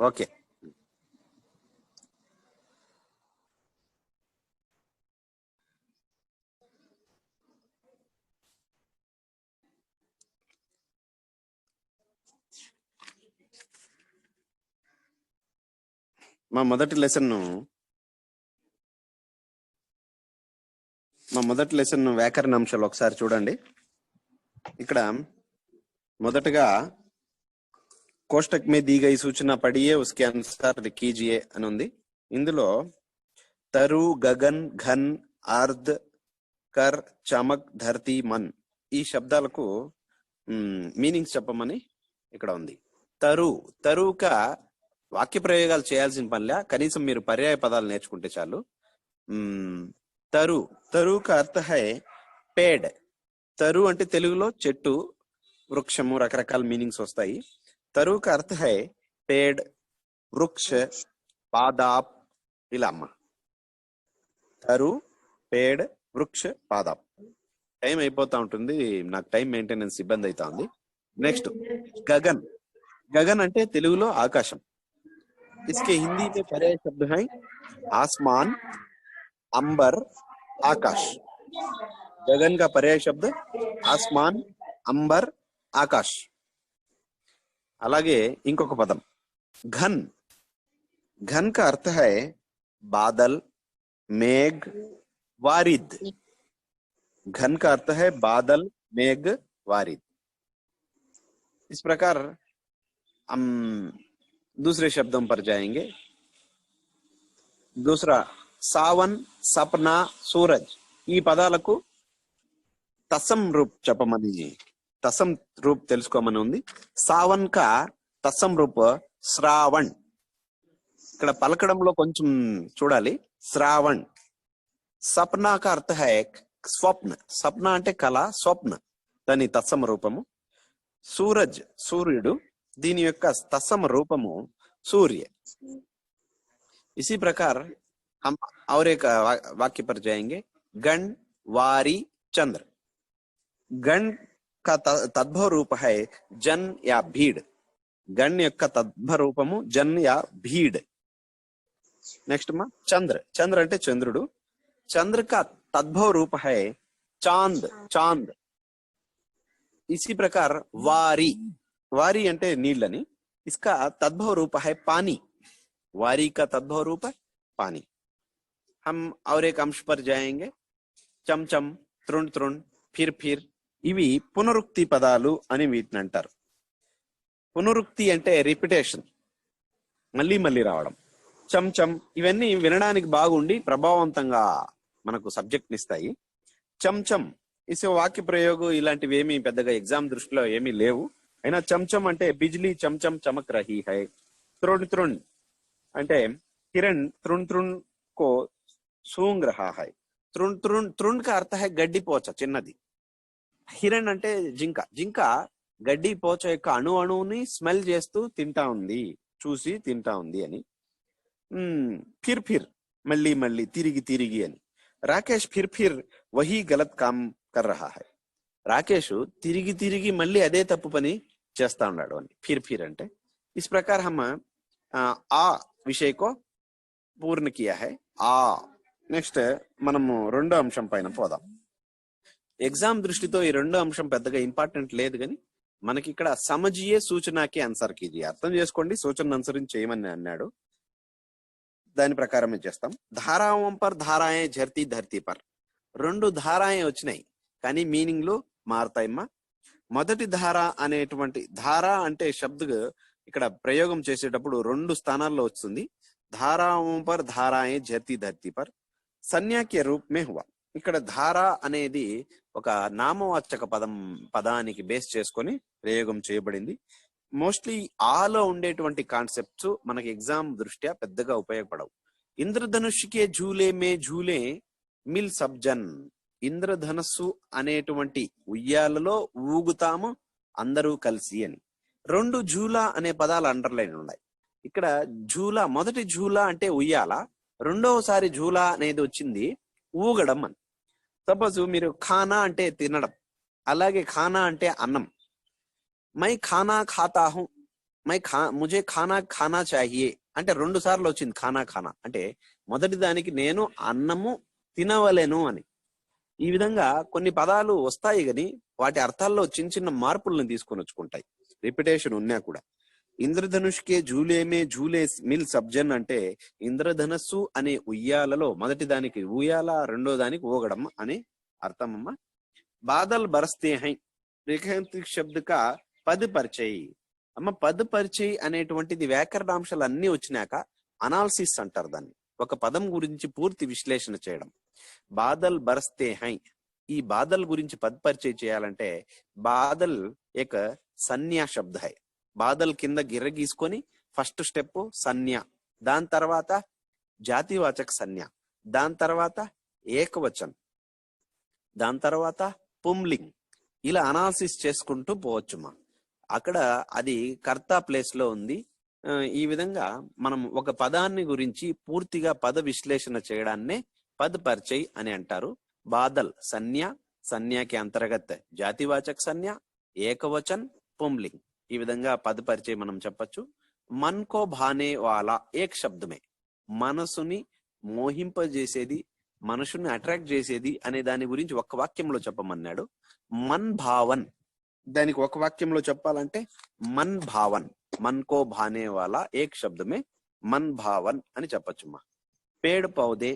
Okay. మా మొదటి lesson వ్యాకరణ అంశాలు ఒకసారి చూడండి. ఇక్కడ మొదటగా कोष्टक में दी गई सूचना पढ़िए उसके अनुसार कीजिए అని ఉంది. ఇందులో తరు, గగన్, ఘన్, ఆర్ద్, కర్, చమక్, ధర్తి, మన్ ఈ శబ్దాలకు మీనింగ్స్ చెప్పమని ఇక్కడ ఉంది. తరువుక వాక్య ప్రయోగాలు చేయాల్సిన పనిలే, కనీసం మీరు పర్యాయ పదాలు నేర్చుకుంటే చాలు. తరువుక అర్థ హై పేడ్. తరు అంటే తెలుగులో చెట్టు, వృక్షము, రకరకాల మీనింగ్స్ వస్తాయి. तरु का अर्थ है पेड़, वृक्ष, पादाप ఇలా అమ్మ. తరు, పేడ్, వృక్ష, పాదాప్. టైం అయిపోతా ఉంటుంది, నాకు టైం మెయింటెనెన్స్ ఇబ్బంది అవుతా ఉంది. నెక్స్ట్ గగన్. గగన్ అంటే తెలుగులో ఆకాశం. इसके हिंदी में पर्याय शब्द है आसमान, अंबर, आकाश. गगन का पर्याय शब्द आसमान, अंबर, आकाश. అలాగే ఇంకొక పదం ఘన్. ఘన్ का अर्थ है बादल, मेघ, वारिद. घन का अर्थ है बादल, मेघ, वारिद. इस प्रकार हम दूसरे शब्दों पर जाएंगे. दूसरा सावन, सपना, सूरज ఈ పదాలకు తసం రూప్ చెప్పమని, తసం రూప్ తెలుసుకోమని ఉంది. సావన్ కా తసం రూప్ శ్రావణ్. ఇక్కడ పలకడంలో కొంచెం చూడాలి. శ్రావణ్. సప్నా కా అర్థ హై స్వప్న. సప్న అంటే కళ, స్వప్న దాని తత్సమ రూపము. సూరజ్ సూర్యుడు, దీని యొక్క తత్సమ రూపము सूर्य. इसी प्रकार हम और एक वाक्य पर जाएंगे. गण, वारी, चंद्र. गण का तद्भव रूप है जन या भीड़. गण యొక్క తద్భవ రూపము జన్ या भीड़. నెక్స్ట్ మా చంద్ర. చంద్ర అంటే చంద్రుడు. चंद्र का तद्भव रूप है चांद, चांद. इसी प्रकार वारी. वारी అంటే నీళ్ళని. इसका तद्भव रूप है पानी. वारी का तद्भव रूप है पानी. हम और एक अंश पर जाएंगे. चमचम, तृण तृण, फिर ఇవి పునరుక్తి పదాలు అని వీటిని అంటారు. పునరుక్తి అంటే రిపిటేషన్, మళ్ళీ మళ్ళీ రావడం. చంచం ఇవన్నీ వినడానికి బాగుండి ప్రభావవంతంగా మనకు సబ్జెక్ట్ ఇస్తాయి. చంచం ఇసే వాక్య ప్రయోగం ఇలాంటివి ఏమి పెద్దగా ఎగ్జామ్ దృష్టిలో ఏమీ లేవు. అయినా చంచం అంటే బిజ్లీ చంచం చమక్ రహీ హై. తృణ్ తృణ్ అంటే కిరణ్ తృణ్ తృణ్ కో సూంగ్ రహా హై. తృణ్ తృణ్ తృణ్ కా అర్థ హై గడ్డి పోచ, చిన్నది. హిరణ్ అంటే జింక. జింక గడ్డి పోచ యొక్క అణువుని స్మెల్ చేస్తూ తింటా ఉంది, చూసి తింటా ఉంది అని. ఫిర్ మళ్ళీ మళ్ళీ, తిరిగి తిరిగి అని. రాకేష్ ఫిర్ వహీ గలత్ కామ్ కర్ రహా హై. రాకేష్ తిరిగి తిరిగి మళ్ళీ అదే తప్పు పని చేస్తా ఉన్నాడు అని ఫిర్ అంటే. ఇస్ ప్రకార్ హమ్ ఆ విషయ కో పూర్ణ కియా హై. ఆ నెక్స్ట్ మనము రెండో అంశం పైన పోదాం. ఎగ్జామ్ దృష్టితో ఈ రెండో అంశం పెద్దగా ఇంపార్టెంట్ లేదు, కానీ మనకి ఇక్కడ సమజియే సూచనకి ఆన్సర్ కి, ఇది అర్థం చేసుకోండి, సూచనను అనుసరించి చేయమని అన్నాడు, దాని ప్రకారమే చేస్తాం. ధారావం పర్ ధారాయే ఝర్తీ ధర్తీ పర్. రెండు ధారాయే వచ్చినాయి కానీ మీనింగ్లు మారుతాయమ్మా. మొదటి ధార అనేటువంటి, ధార అంటే శబ్ద ఇక్కడ ప్రయోగం చేసేటప్పుడు రెండు స్థానాల్లో వస్తుంది. ధారావం పర్ ధారాయే ఝర్తీ ధర్తీ పర్ సన్యాక్య రూప్ మే హువా. ఇక్కడ ధార అనేది ఒక నామవాచక పదానికి బేస్ చేసుకొని ప్రయోగం చేయబడింది. మోస్ట్లీ ఆలో ఉండేటువంటి కాన్సెప్ట్స్ మనకి ఎగ్జామ్ దృష్ట్యా పెద్దగా ఉపయోగపడవు. ఇంద్రధనుష్కే ఝూలే మే ఝూలే మిల్ సబ్జన్. ఇంద్రధనస్సు అనేటువంటి ఉయ్యాలలో ఊగుతాము అందరూ కలిసి అని. రెండు ఝూలా అనే పదాలు అండర్లైన్ ఉన్నాయి. ఇక్కడ ఝూలా, మొదటి ఝూలా అంటే ఉయ్యాల, రెండవసారి ఝూలా అనేది వచ్చింది ఊగడం అని. సపోజ్ మీరు ఖానా అంటే తినడం, అలాగే ఖానా అంటే అన్నం. మై ఖానా ఖాతా హూ ముజే ఖానా ఖానా చాహియే అంటే 2 సార్లు వచ్చింది ఖానా ఖానా అంటే మొదటి దానికి నేను అన్నము తినవలెను అని. ఈ విధంగా కొన్ని పదాలు వస్తాయి కానీ వాటి అర్థాల్లో చిన్న చిన్న మార్పులను తీసుకొని వచ్చుకుంటాయి రిపిటేషన్ ఉన్నా కూడా. ఇంద్రధనుష్కే జూలేమే జూలే మిల్ సబ్జన్ అంటే ఇంద్రధనస్సు అనే ఉయ్యాలలో మొదటి దానికి ఉయ్యాల, రెండో దానికి ఊగడం అని అర్థం అమ్మా. బాదల్ బరస్తే హై రేఖాంతిక్ శబ్ద కా పద్ పరిచయ్ అమ్మ. పద్ పరిచయ్ అనేటువంటిది వ్యాకరణాంశాలు అన్ని వచ్చినాక అనాలిసిస్ అంటారు దాన్ని. ఒక పదం గురించి పూర్తి విశ్లేషణ చేయడం. బాదల్ బరస్తే హై, ఈ బాదల్ గురించి పద్ పరిచయ్ చేయాలంటే బాదల్ ఏక సన్యా శబ్ద హై. బాదల్ కింద గిర్ర గీసుకొని ఫస్ట్ స్టెప్ సన్య, దాని తర్వాత జాతివాచక సన్య, దాని తర్వాత ఏకవచన్, దాని తర్వాత పుంలింగ్. ఇలా అనాలిసిస్ చేసుకుంటూ పోవచ్చుమా. అక్కడ అది కర్త ప్లేస్ లో ఉంది. ఈ విధంగా మనం ఒక పదాన్ని గురించి పూర్తిగా పద విశ్లేషణ చేయడాన్నే పద్ పరిచయ్ అని అంటారు. బాదల్ సన్య, సన్యాకి అంతర్గత జాతివాచక సన్య, ఏకవచన్, పుంలింగ్. ఈ విధంగా పద్ పరిచయ్ మనం చెప్పచ్చు. మన్ కో భానే వాలా ఏక్ శబ్దమే, మనసుని మోహింపజేసేది, మనుషుని అట్రాక్ట్ చేసేది అనే దాని గురించి ఒక వాక్యంలో చెప్పమన్నాడు. మన్ భావన్, దానికి ఒక వాక్యంలో చెప్పాలంటే మన్ భావన్, మన్ కో భానే వాలా ఏక్ శబ్దమే మన్ భావన్ అని చెప్పచ్చుమ్మా. పేడ్ పౌదే,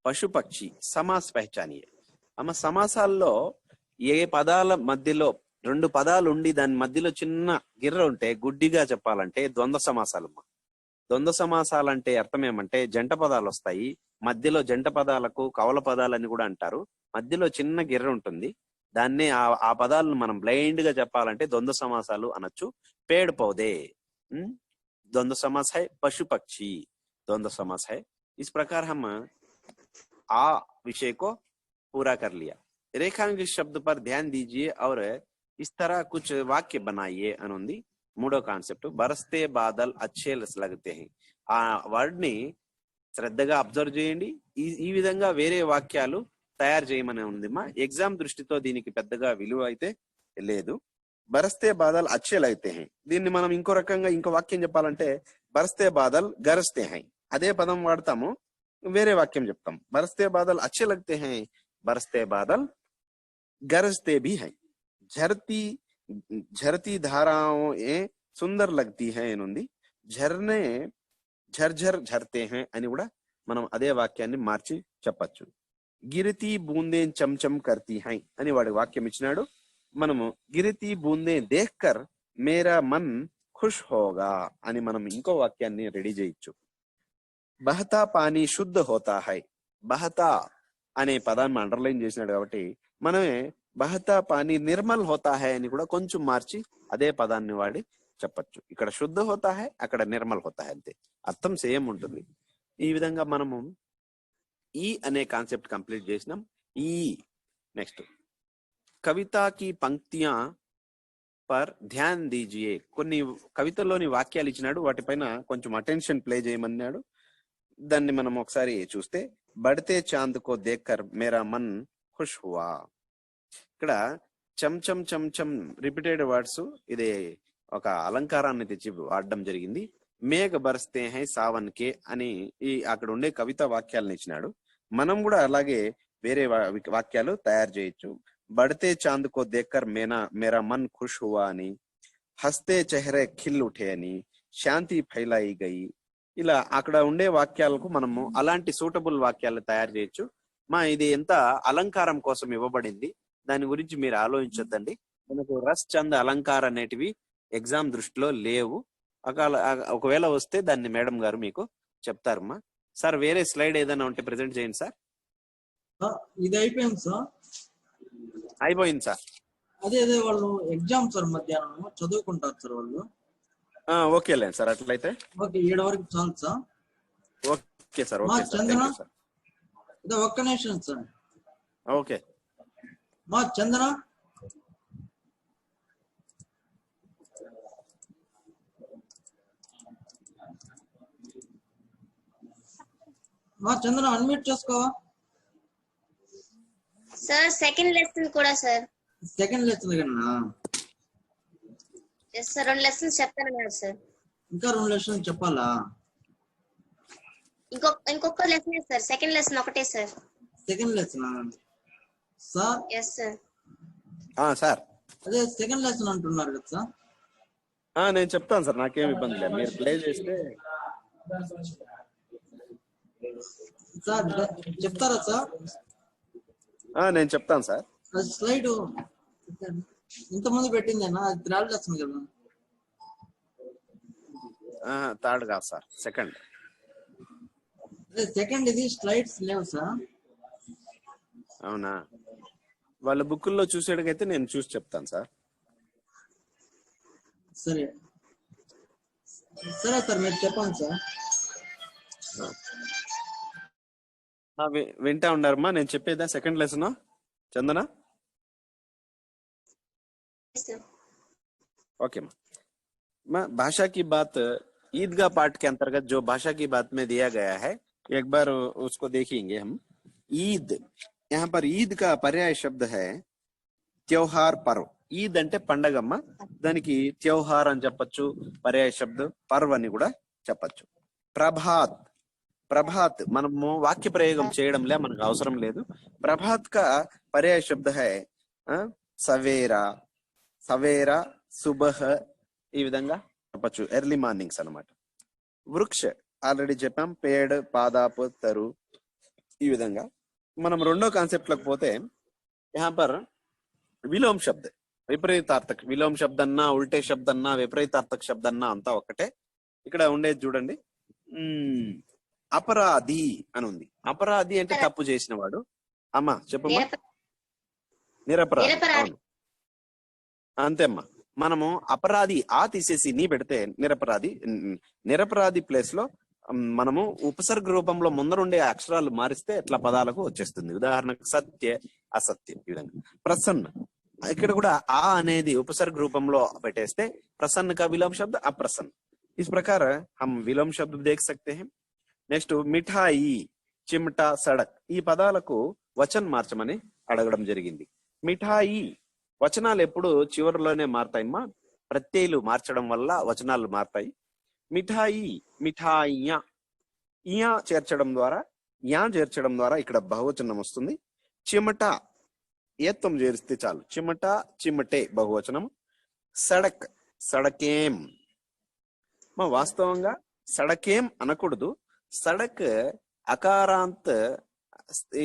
పశు పక్షి, సమాస్ పహచానియే. అమ్మ సమాసాల్లో ఏ పదాల మధ్యలో 2 పదాలు ఉండి దాని మధ్యలో చిన్న గిర్ర ఉంటే గుడ్డిగా చెప్పాలంటే ద్వంద్వ సమాసాలమ్మా. ద్వంద్వ సమాసాలంటే అర్థం ఏమంటే జంట పదాలు వస్తాయి, మధ్యలో జంట పదాలకు కవల పదాలని కూడా అంటారు. మధ్యలో చిన్న గిర్ర ఉంటుంది, దాన్నే ఆ పదాలను మనం బ్లైండ్ గా చెప్పాలంటే ద్వంద్వ సమాసాలు అనొచ్చు. పేడ్ పౌదే ద్వంద్వ సమాస్ హై, పశు పక్షి ద్వంద్వ సమాస్ హై. इस प्रकार हम आ विषय को पूरा कर लिया. रेखांकित शब्द पर ध्यान दीजिए और इस तरह कुछ वाक्य बनाइए अनुंदी. మూడో కాన్సెప్ట్ బరస్తే బాదల్ అచ్చే లగతే హై. ఆ వర్డ్ ని శ్రద్ధగా అబ్జర్వ్ చేయండి. ఈ విధంగా వేరే వాక్యాలు తయారు చేయమని ఉంది మా. ఎగ్జామ్ దృష్టితో దీనికి పెద్దగా విలువ అయితే లేదు. బరస్తే బాదల్ అచ్చే లగతే హై, దీన్ని మనం ఇంకో రకంగా ఇంకో వాక్యం చెప్పాలంటే బరస్తే బాదల్ గరస్తే హై. అదే పదం వాడతాము, వేరే వాక్యం చెప్తాం. బరస్తే బాదల్ అచ్చే లగతే హై, బరస్తే బాదల్ గరజతే భీ హై. झरती झरती धाराओं सुंदर लगती है అనుంది. झरने झरझर झरते हैं అని కూడా మనం అదే వాక్యాన్ని మార్చి చెప్పచ్చు. గిరితి బూందే చంచం కర్తీ హై అని వాడి వాక్యం ఇచ్చినాడు. మనము గిరితి బూందే దేఖ్కర్ మేరా మన్ ఖుష్ హోగా అని మనం ఇంకో వాక్యాన్ని రెడీ చేయొచ్చు. బహతా పానీ శుద్ధ హోతా హై. బహతా అనే పదాన్ని అండర్లైన్ చేసినాడు కాబట్టి మనమే బహతా పానీ నిర్మల్ హోతా హై అని కూడా కొంచెం మార్చి అదే పదాన్ని వాడి చెప్పచ్చు. ఇక్కడ శుద్ధ హోతా హై, అక్కడ నిర్మల్ హోతా హై, అంతే, అర్థం సేమ్ ఉంటుంది. ఈ విధంగా మనము ఈ అనే కాన్సెప్ట్ కంప్లీట్ చేసినాం. ఈ నెక్స్ట్ కవితాకి పంక్తియా పర్ ధ్యాన్ దీజియే. కొన్ని కవితల్లోని వాక్యాలు ఇచ్చినాడు, వాటిపైన కొంచెం అటెన్షన్ ప్లే చేయమన్నాడు. దాన్ని మనం ఒకసారి చూస్తే బడితే చాంద్ కో దేక్కర్ మేరా మన్ ఖుష్ హువా. ఇక్కడ చంచం చంచం రిపీటెడ్ వర్డ్స్, ఇది ఒక అలంకారాన్ని తెచ్చి వాడడం జరిగింది. మేఘ బరస్తే హై సావన్ కే అని ఈ అక్కడ ఉండే కవిత వాక్యాలను ఇచ్చినాడు. మనం కూడా అలాగే వేరే వాక్యాలు తయారు చేయొచ్చు. బడితే చాంద్ కో దేక్కర్ మేరా మన్ ఖుష్ హువా అని, హస్తే చెహరే ఖిల్ ఉఠే అని, శాంతి ఫైలాయి గయి. ఇలా అక్కడ ఉండే వాక్యాలకు మనము అలాంటి సూటబుల్ వాక్యాలు తయారు చేయొచ్చు. ఇది ఎంత అలంకారం కోసం ఇవ్వబడింది, దాని గురించి మీరు ఆలోచించొద్దండి. మనకు రస్ చంద్ అలంకార అనేటివి ఎగ్జామ్ దృష్టిలో లేవు. ఒకవేళ వస్తే దాన్ని మేడం గారు మీకు చెప్తారమ్మా. సార్ వేరే స్లైడ్ ఏదైనా ఉంటే ప్రెజెంట్ చేయండి సార్. ఇది అయిపోయింది సార్. అయిపోయింది సార్. అదే వాళ్ళు ఎగ్జామ్ సార్ మధ్యాహ్నం చదువుకుంటారు సార్ వాళ్ళు. ఓకేలేండి సార్, అట్లయితే ఓకే 7 వరకు చాలు sir. Okay sir, okay sir, ఇది ఒక్క నిమిషం సార్. ఓకే మా చందన అన్మ్యూట్ చేసుకోవా సార్? సెకండ్ లెసన్ కూడా సార్. సెకండ్ లెసన్ కన్నా ఎస్ సార్ 2 లెసన్స్ చెప్తానన్నారు సార్. ఇంకా 2 లెసన్ చెప్పాలా? ఇంకొక లెసన్ సార్, సెకండ్ లెసన్ ఒకటే sir. Second lesson sir? Yes sir. Sir అదే సెకండ్ లెసన్ అంటున్నారు కదా సార్? నేను చెప్తాను సార్, నాకేం ఇబ్బంది లేదు, మీరు ప్లే చేస్తే. సార్ చెప్తారా సార్? నేను చెప్తాను సార్. స్లైడ్ ఇంతమంది పెట్టిందేనా? అది థర్డ్ లెసన్ కదా? థర్డ్ కాదు సార్, సెకండ్. అదే సెకండ్, ఇది స్లైడ్స్ లేవు సార్. అవునా? వాళ్ళ బుక్కుల్లో చూసేటకైతే నేను చూసి చెప్తాను సార్. సరే సరే సార్, మీరు చెప్పండి సార్. వింటా ఉన్నారమ్మా నేను చెప్పేదా? Second lesson Chandana? ओके माँ, भाषा की बात ईदगाह पाठ के अंतर्गत जो भाषा की बात में दिया गया है, एक बार उसको देखेंगे हम. ईद, यहाँ पर ईद का पर्याय शब्द है त्योहार पर्व. ఈద్ అంటే పండగమ్మ, దానికి త్యోహార్ అని చెప్పచ్చు, పర్యాయ శబ్దం పర్వ్ అని కూడా చెప్పచ్చు. ప్రభాత్, ప్రభాత్ మనము వాక్య ప్రయోగం చేయడంలే, మనకు అవసరం లేదు. ప్రభాత్ కా పర్యాయ శబ్ద హై సవేరా, సవేరా, సుబహ్, ఈ విధంగా చెప్పచ్చు, ఎర్లీ మార్నింగ్స్ అన్నమాట. వృక్ష ఆల్రెడీ చెప్పాం, పేడ్, పాదాపు, తరు, ఈ విధంగా. మనం రెండో కాన్సెప్ట్ లకు పోతే यहाँ पर విలోమ శబ్ద, విపరీతార్థక విలోమ శబ్ద అన్నా, ఉల్టే శబ్ద అన్నా, విపరీతార్థక శబ్ద అన్నా అంతా ఒకటే. ఇక్కడ ఉండేది చూడండి, అపరాధి అని ఉంది. అపరాధి అంటే తప్పు చేసిన వాడు. అమ్మా చెప్పమ్మా. నిరపరాధి, అవును అంతేమ్మా. మనము అపరాధి ఆ తీసేసి నీ పెడితే నిరపరాధి. నిరపరాధి ప్లేస్ లో మనము ఉపసర్గ రూపంలో ముందరుండే అక్షరాలు మారిస్తే ఎట్లా పదాలకు వచ్చేస్తుంది. ఉదాహరణకు సత్య, అసత్యం, ఈ విధంగా. ప్రసన్న, ఇక్కడ కూడా ఆ అనేది ఉపసర్గ రూపంలో పెట్టేస్తే ప్రసన్న का विलोम शब्द अप्रसन्न. इस प्रकार हम विलोम शब्द देख सकते हैं. నెక్స్ట్ మిఠాయి, చిమ్టా, సడక్, ఈ పదాలకు వచన్ మార్చమని అడగడం జరిగింది. మిఠాయి వచనాలు ఎప్పుడు చివరిలోనే మారతాయమ్మా, ప్రత్యయులు మార్చడం వల్ల వచనాలు మారతాయి. మిఠాయి, మిఠాయియా, ఇయా చేర్చడం ద్వారా, యా చేర్చడం ద్వారా ఇక్కడ బహువచనం వస్తుంది. చిమట ఏత్వం చేరిస్తే చాలు, చిమట, చిమటే బహువచనం. సడక్, సడకేం. వాస్తవంగా సడకేం అనకూడదు. సడక్ అకారాంత్,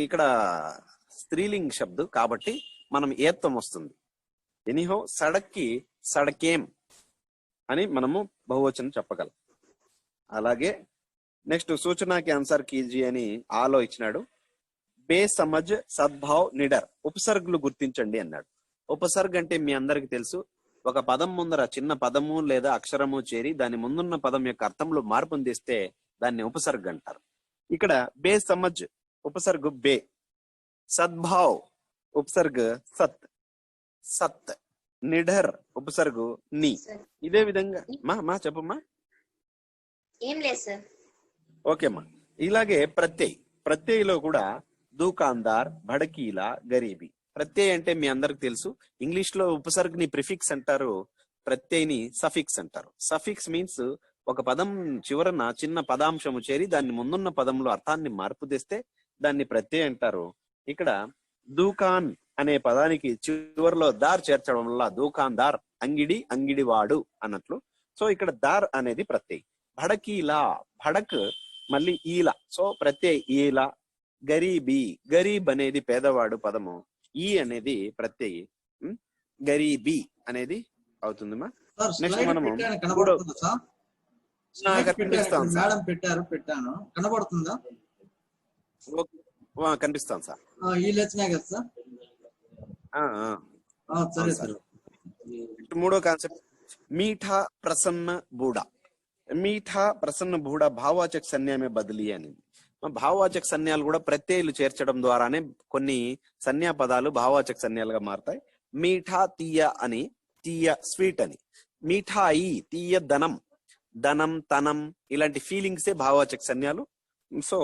ఇక్కడ స్త్రీలింగ్ శబ్దం కాబట్టి మనం ఏత్వం వస్తుంది. ఎనీహో సడక్ కి సడకేం అని మనము బహువచనం చెప్పగలం. అలాగే నెక్స్ట్ సూచనకి ఆన్సర్ కీజీ అని ఆలో ఇచ్చినాడు. బేసమజ్, సద్భావ్, నిడర్, ఉపసర్గులు గుర్తించండి అన్నాడు. ఉపసర్గ అంటే మీ అందరికి తెలుసు, ఒక పదం ముందర చిన్న పదము లేదా అక్షరము చేరి దాని ముందున్న పదం యొక్క అర్థంలో మార్పును తెస్తే దాన్ని ఉపసర్గ అంటారు. ఇక్కడ బేసమజ్ ఉపసర్గ బే, సద్భావ్ ఉపసర్గ సత్, సత్, నిడర్ ఉపసర్గు నీ. ఇదే విధంగా మా చెప్పమ్మా. ఏం లేదు సార్. ఓకేమ్మా. ఇలాగే ప్రత్యయ్, ప్రత్యయలో కూడా దుకాందార్, భడకీలా, గరీబీ. ప్రత్యయ్ అంటే మీ అందరికి తెలుసు, ఇంగ్లీష్ లో ఉపసర్గని ప్రిఫిక్స్ అంటారు, ప్రత్యయని సఫిక్స్ అంటారు. సఫిక్స్ మీన్స్ ఒక పదం చివరన చిన్న పదాంశము చేరి దాన్ని ముందున్న పదంలో అర్థాన్ని మార్పు తెస్తే దాన్ని ప్రత్యయ అంటారు. ఇక్కడ దూకాన్ అనే పదానికి చివరిలో దార్ చేర్చడం వల్ల దూకాందార్, అంగిడి, అంగిడివాడు అన్నట్లు. సో ఇక్కడ దార్ అనేది ప్రత్యయ్. భడకీలా, భడక్ మళ్ళీ ఈలా, సో ప్రత్యయ్ ఈలా. గరీబీ, గరీబ్ అనేది పేదవాడు పదము, ఈ అనేది ప్రత్యయ్, గరీబీ అనేది అవుతుందమ్మా. నెక్స్ట్ మనము మేడం పెట్టాను, కనబడుతుందా? కనిపిస్తాను సార్. ఈ లెసనే కదా సార్? సరే సార్. మూడో కాన్సెప్ట్ మీఠా, ప్రసన్న, బూడా. మీఠా, ప్రసన్న, బూడా భావవాచక సంజ్ఞ బదిలీ అని. భావవాచక సంజ్ఞలు కూడా ప్రత్యయులు చేర్చడం ద్వారానే కొన్ని సంజ్ఞా పదాలు భావవాచక సంజ్ఞలుగా మారతాయి. మీఠా తీయ అని, తీయ స్వీట్ అని. మీఠాయి తీయ ధనం, ధనం, తనం, ఇలాంటి ఫీలింగ్సే భావవాచక సంజ్ఞలు. సో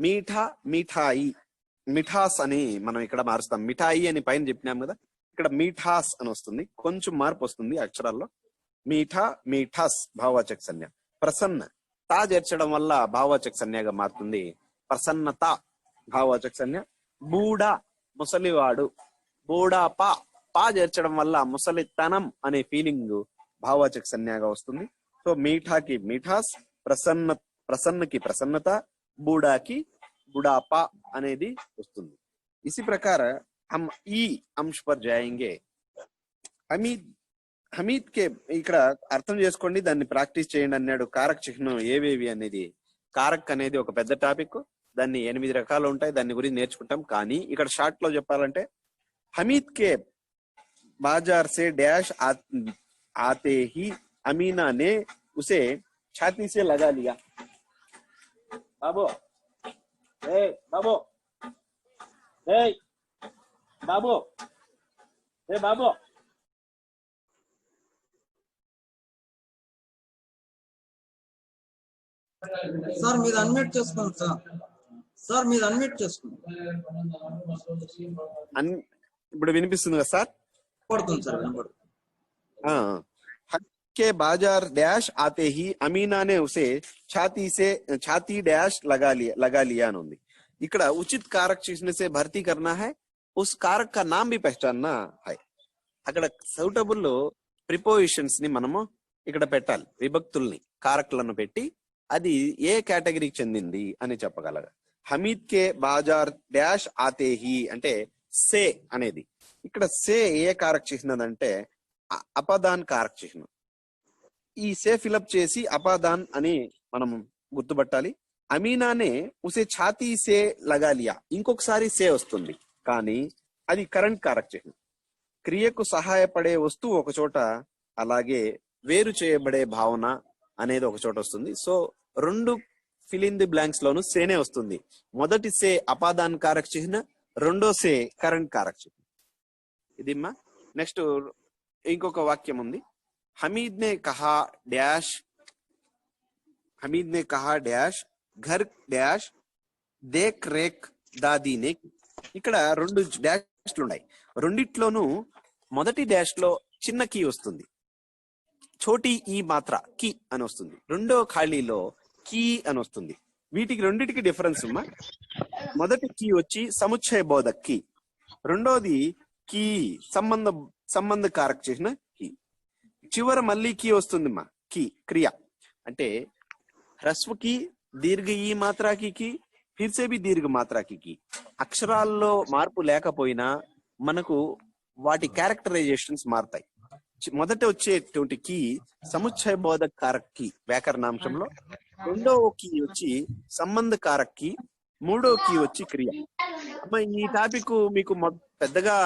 మీఠా, మిఠాయి, మిఠాస్ అని మనం ఇక్కడ మారుస్తాం. మిఠాయి అని పైన చెప్పినాం కదా, ఇక్కడ మీఠాస్ అని వస్తుంది. కొంచెం మార్పు వస్తుంది అక్షరాల్లో. మీఠా మీఠాస్ భావవాచక సంజ్ఞ. ప్రసన్న తా చేర్చడం వల్ల భావవాచక సంజ్ఞగా మారుతుంది. ప్రసన్నత భావవాచక సంజ్ఞ. బూడా ముసలివాడు. బూడా పా చేర్చడం వల్ల ముసలితనం అనే ఫీలింగ్ భావవాచక సంజ్ఞగా వస్తుంది. సో మీఠాకి మీఠాస్, ప్రసన్నకి ప్రసన్నత, బూడాకి బుడాపా అనేది వస్తుంది. इसी प्रकार हम ఈ అంశ పర్ జాయేంగే. హమీద్ కే ఇక్కడ అర్థం చేసుకోండి, దాన్ని ప్రాక్టీస్ చేయండి అన్నాడు. కారక్ చిహ్నం ఏవేవి అనేది. కారక్ అనేది ఒక పెద్ద టాపిక్, దాన్ని 8 రకాలు ఉంటాయి, దాన్ని గురించి నేర్చుకుంటాం. కానీ ఇక్కడ షార్ట్ లో చెప్పాలంటే హమీద్ కే బాజార్ సే డాష్ ఆతే హీ అమీనా నే ఉసే ఛాతీ సే లగా లియా. బాబో ఏ బాబో ఏ బాబో ఏ బాబో సార్ మీరు అన్మ్యూట్ చేసుకోండి సార్. సార్ మీరు అన్మ్యూట్ చేసుకోండి. ఇప్పుడు వినిపిస్తుంది కదా సార్? పడుతుంది సార్, వినపడుతుంది. के बाजार डैश आते ही अमीना ने उसे छाती डैश लगा लिया అని ఉంది. ఇక్కడ ఉచిత్ కారక్ చిహ్న से భర్తీ करना है, उस कारक का नाम भी पहचानना है. అక్కడ సూటబుల్ ప్రిపోజిషన్స్ ని మనము ఇక్కడ పెట్టాలి. విభక్తుల్ని కారక్లను పెట్టి అది ఏ కేటగిరీకి చెందింది అని చెప్పగలగ. హమీద్ కే బాజార్ డాష్ ఆతే హీ అంటే సే అనేది. ఇక్కడ సే ఏ కారక చిహ్నం అంటే అపదాన్ కారక చిహ్నం. ఈ సే ఫిలప్ చేసి అపాదాన్ అని మనం గుర్తుపట్టాలి. అమీనానే ఉసే ఛాతీ సే లగాలియా, ఇంకొకసారి సే వస్తుంది కానీ అది కరెంట్ కారక చిహ్నం. క్రియకు సహాయపడే వస్తువు ఒక చోట, అలాగే వేరు చేయబడే భావన అనేది ఒక చోట వస్తుంది. So 2 fill in the blanks లోను సేనే వస్తుంది. మొదటి సే అపాదాన్ కారక చిహ్న, రెండో సే కరెంట్ కారక చిహ్న. ఇది మా నెక్స్ట్ ఇంకొక వాక్యం ఉంది. హమీద్ నే కహా dash Ghar dash దేక్ rake Dadi నే. ఇక్కడ 2 డాష్లు ఉన్నాయి. రెండిట్లోనూ మొదటి డాష్ లో చిన్న కీ వస్తుంది, చోటీ ఈ మాత్ర కీ అని వస్తుంది. రెండో ఖాళీలో కీ అని వస్తుంది. వీటికి రెండిటికి డిఫరెన్స్ ఉమ్మా. మొదటి కీ వచ్చి సముచ్చయ బోధక్ కీ, రెండోది కీ సంబంధ కారక చిహ్న కీ. చివర మళ్ళీ కీ వస్తుంది మా కీ క్రియ అంటే హ్రస్వ కీ, దీర్ఘ ఈ మాత్రాకి కీ, ఫిర్సే బి దీర్ఘ మాత్రాకి కీ. అక్షరాల్లో మార్పు లేకపోయినా మనకు వాటి క్యారెక్టరైజేషన్స్ మారుతాయి. మొదట వచ్చేటువంటి కీ సముచ్చయ బోధక కారక కీ వ్యాకరణాంశంలో, రెండవ కీ వచ్చి సంబంధ కారక కీ, మూడో కీ వచ్చి క్రియ. అమ్మ ఈ టాపిక్ మీకు పెద్దగా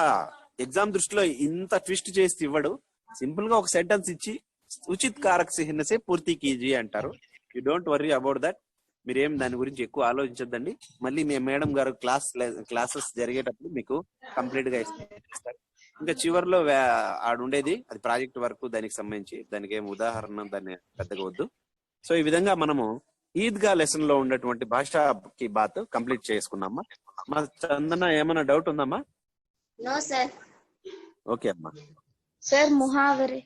ఎగ్జామ్ దృష్టిలో ఇంత ట్విస్ట్ చేసి ఇవ్వడు. సింపుల్ గా ఒక సెంటెన్స్ ఇచ్చి ఉచిత్ కారక చిహ్న సే పూర్తి కీజీ అంటారు. You don't worry about that. మీరేం దాని గురించి ఎక్కువ ఆలోచించద్దండి. మళ్ళీ మీ మేడం గారు క్లాసెస్ జరిగేటప్పుడు మీకు కంప్లీట్ గా ఇస్తారు. ఇంకా చివరిలో ఆడుండేది అది ప్రాజెక్ట్ వర్క్, దానికి సంబంధించి దానికి ఏం ఉదాహరణ దాన్ని పెద్దగా వద్దు. సో ఈ విధంగా మనము ఈద్గా లెసన్ లో ఉన్నటువంటి భాషకి బాత్ కంప్లీట్ చేసుకున్నామా. మా చందన ఏమైనా డౌట్ ఉందమ్మా? No sir. ఓకే అమ్మా. సార్ ముహావరే.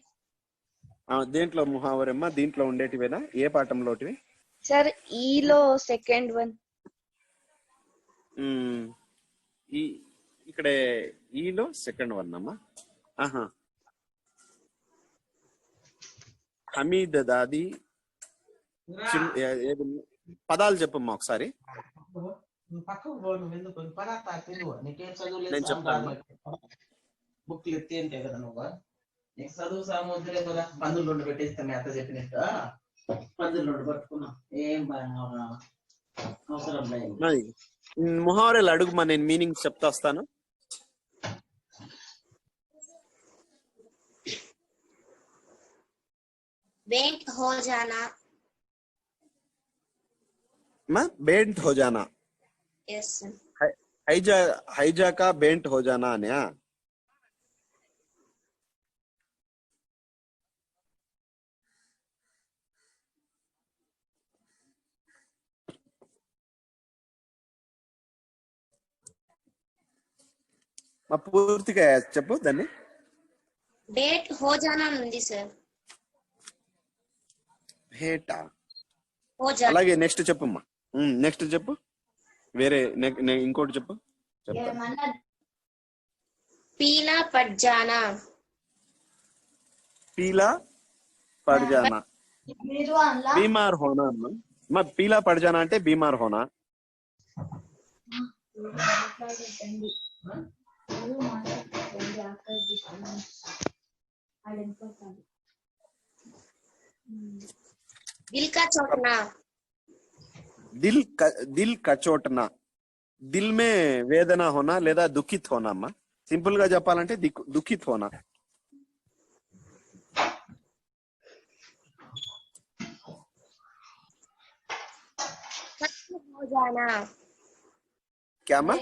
దేంట్లో ముహావరే అమ్మా? దీంట్లో ఉండేటివేనా? ఏ పాఠంలోటివి సార్? ఈలో సెకండ్ వన్. ఇక్కడ ఈలో సెకండ్ వన్ అమ్మా. హమీద్ దాది పదాలు చెప్పమ్మా ఒకసారి. నేను చెప్తాను. బుక్లు ఎత్తి అంటే కదా నువ్వు నీకు చదువు సామర్థ్యం కదా. 12 పెట్టేస్తా మీ అత్త చెప్పినట్టు 12 పట్టుకున్నాం. ఏం అవసరం లేదు. ముహావరేలు అడుగుమా, నేను మీనింగ్ చెప్తా వస్తాను. बेंट हो जाना. बेंट हो जाना. यस. हैजा का बेंट हो जाना ने. పూర్తిగా చెప్పు దాన్ని. బేట్ హో జానా ఉంది సార్. హేట. हो जाना అలాగే నెక్స్ట్ చెప్పమ్మా. నెక్స్ట్ చెప్పు. వేరే ఇంకోటి చెప్పు. చెప్తా. पीला पड़ जाना పీలా పడ్ జానా. బీమార్ హోనా అమ్మా. అమ్మా పీలా పడ్ జానా అంటే బీమార్ హోనా. दिल का चोटना దిల్ కచోటనా. దిల్ మే వేదన హోనా లేదా దుఃఖిత్ హోనా అమ్మా. సింపుల్ గా చెప్పాలంటే దుఃఖిత్ హోనా. खत्म हो जाना క్యా అమ్మా.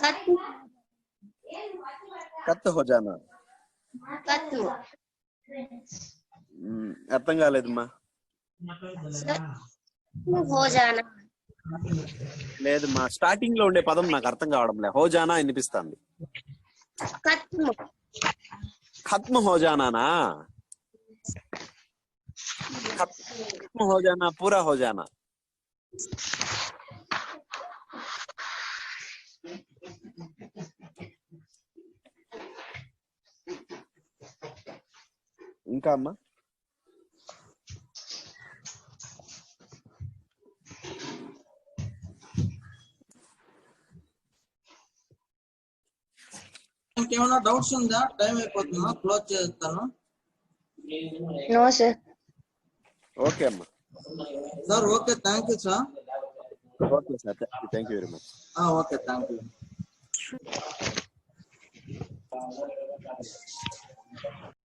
खत्म కత్ హో జానా. खत्म అర్థం కాలేదమ్మా. हो जाना లేదమ్మా, స్టార్టింగ్ లో ఉండే పదం నాకు అర్థం కావడం లే. హో జానా వినిపిస్తుంది. खत्म ఖత్మ హో జానానా. ఖత్మ హో జానా పూరా హో జానా. ఇంకా అమ్మా. ఇంకేమైనా డౌట్స్ ఉందా? టైం అయిపోతుందా? క్లోజ్ చేస్తాను No, sir. ఓకే అమ్మా. Sir. Okay, thank you sir. Okay sir, thank you very much. Okay, thank you.